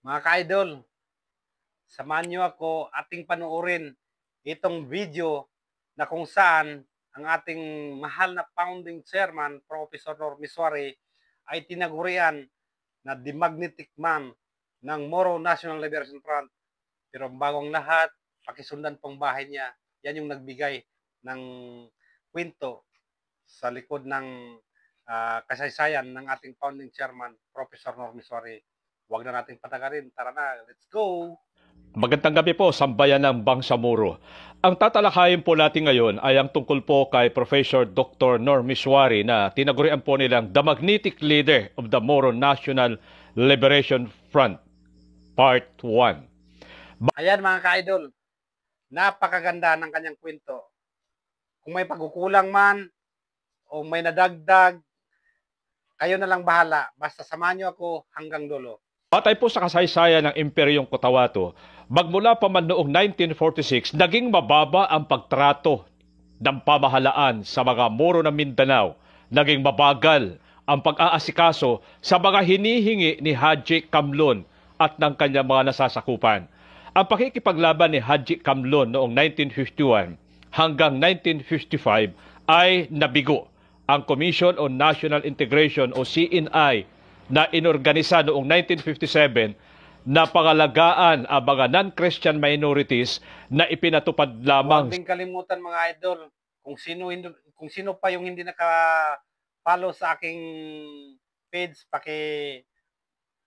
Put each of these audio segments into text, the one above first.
Mga ka-idol, samahan nyo ako ating panuorin itong video na kung saan ang ating mahal na founding chairman, Professor Normis Suare, ay tinagurian na the magnetic man ng Moro National Liberation Front. Pero bagong lahat, pakisundan pong bahay niya. Yan yung nagbigay ng kwento sa likod ng kasaysayan ng ating founding chairman, Professor Normis Suare. Huwag na nating patagarin. Tara na, let's go! Magandang gabi po, sambayan ng Bangsamoro. Ang tatalakayin po natin ngayon ay ang tungkol po kay Professor Dr. Normis Suare na tinagurian po nilang the magnetic leader of the Moro National Liberation Front, Part 1. Ayan mga ka-idol, napakaganda ng kanyang kwento. Kung may pagkukulang man o may nadagdag, kayo na lang bahala. Basta samahan niyo ako hanggang dulo. Batay po sa kasaysayan ng Imperyong Cotabato, magmula pa man noong 1946, naging mababa ang pagtrato ng pamahalaan sa mga Moro ng Mindanao. Naging mabagal ang pag-aasikaso sa mga hinihingi ni Haji Kamlon at ng kanyang mga nasasakupan. Ang pakikipaglaban ni Haji Kamlon noong 1951 hanggang 1955 ay nabigo. Ang Commission on National Integration o CNI na inorganisa noong 1957 na pangalagaan ang mga non-Christian minorities na ipinatupad lamang. Huwag din kalimutan mga idol, kung sino pa yung hindi naka-follow sa aking page,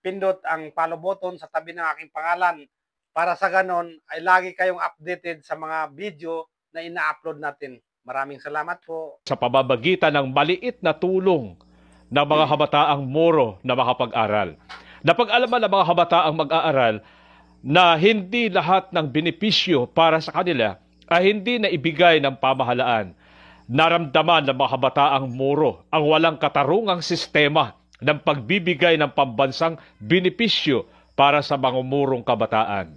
pindot ang follow button sa tabi ng aking pangalan para sa ganon ay lagi kayong updated sa mga video na ina-upload natin. Maraming salamat po. Sa pamamagitan ng maliit na tulong ng mga kabataang Moro na makapag-aral. Napag-alaman ng mga kabataang mag-aaral na hindi lahat ng benepisyo para sa kanila ay hindi na ibigay ng pamahalaan. Naramdaman ng mga kabataang Moro ang walang katarungang sistema ng pagbibigay ng pambansang benepisyo para sa mga Morong kabataan.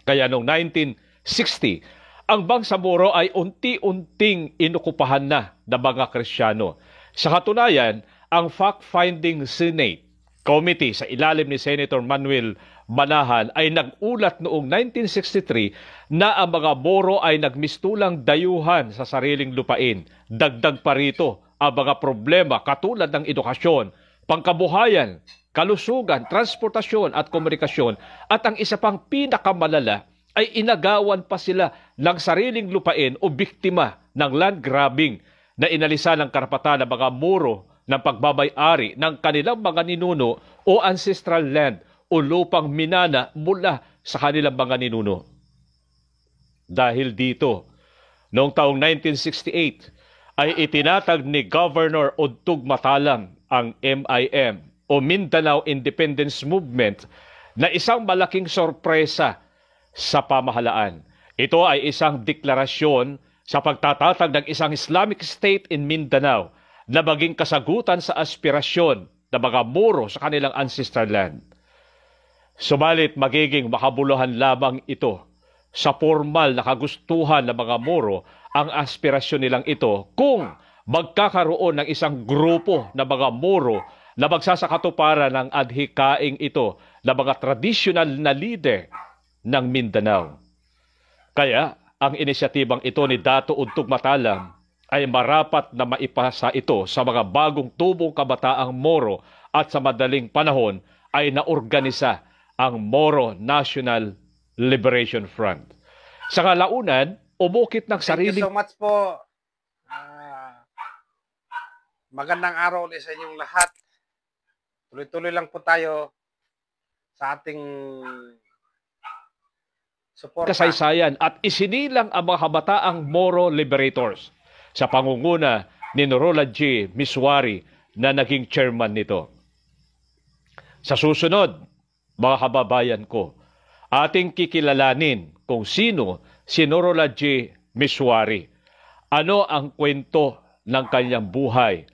Kaya noong 1960, ang Bangsamoro ay unti-unting inukupahan na ng mga Kristiyano. Sa katunayan, ang Fact-Finding Senate Committee sa ilalim ni Senator Manuel Manahan ay nag-ulat noong 1963 na ang mga Moro ay nagmistulang dayuhan sa sariling lupain. Dagdag pa rito ang mga problema katulad ng edukasyon, pangkabuhayan, kalusugan, transportasyon at komunikasyon. At ang isa pang pinakamalala ay inagawan pa sila ng sariling lupain o biktima ng land grabbing na inalisa ng karapatan ng mga Moro ng pagbabay-ari ng kanilang mga ninuno o ancestral land o lupang minana mula sa kanilang mga ninuno. Dahil dito, noong taong 1968 ay itinatag ni Governor Udtog Matalam ang MIM o Mindanao Independence Movement na isang malaking sorpresa sa pamahalaan. Ito ay isang deklarasyon sa pagtatatag ng isang Islamic State in Mindanao na maging kasagutan sa aspirasyon ng mga Moro sa kanilang ancestral land. Subalit magiging makabuluhan lamang ito sa formal na kagustuhan ng mga Moro ang aspirasyon nilang ito kung magkakaroon ng isang grupo ng mga Moro na magsasakatuparan ng adhikaing ito na mga traditional na leader ng Mindanao. Kaya ang inisyatibang ito ni Dato Udtog Matalam ay marapat na maipasa ito sa mga bagong tubong kabataang Moro at sa madaling panahon ay naorganisa ang Moro National Liberation Front. Sa kalaunan, umukit ng sariling... Thank you so much po. Magandang araw ulit sa inyong lahat. Tuloy-tuloy lang po tayo sa ating kasaysayan at isinilang ang mga kabataang Moro Liberators sa pangunguna ni Norola G. Miswari na naging chairman nito. Sa susunod, mga kababayan ko, ating kikilalanin kung sino si Norola G. Miswari. Ano ang kwento ng kanyang buhay?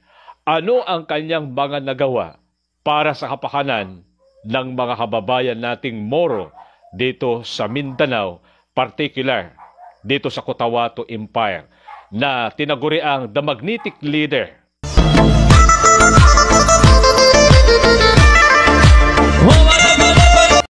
Ano ang kanyang mga nagawa para sa kapakanan ng mga kababayan nating Moro dito sa Mindanao, particular dito sa Cotabato Empire, na tinaguri ang the magnetic leader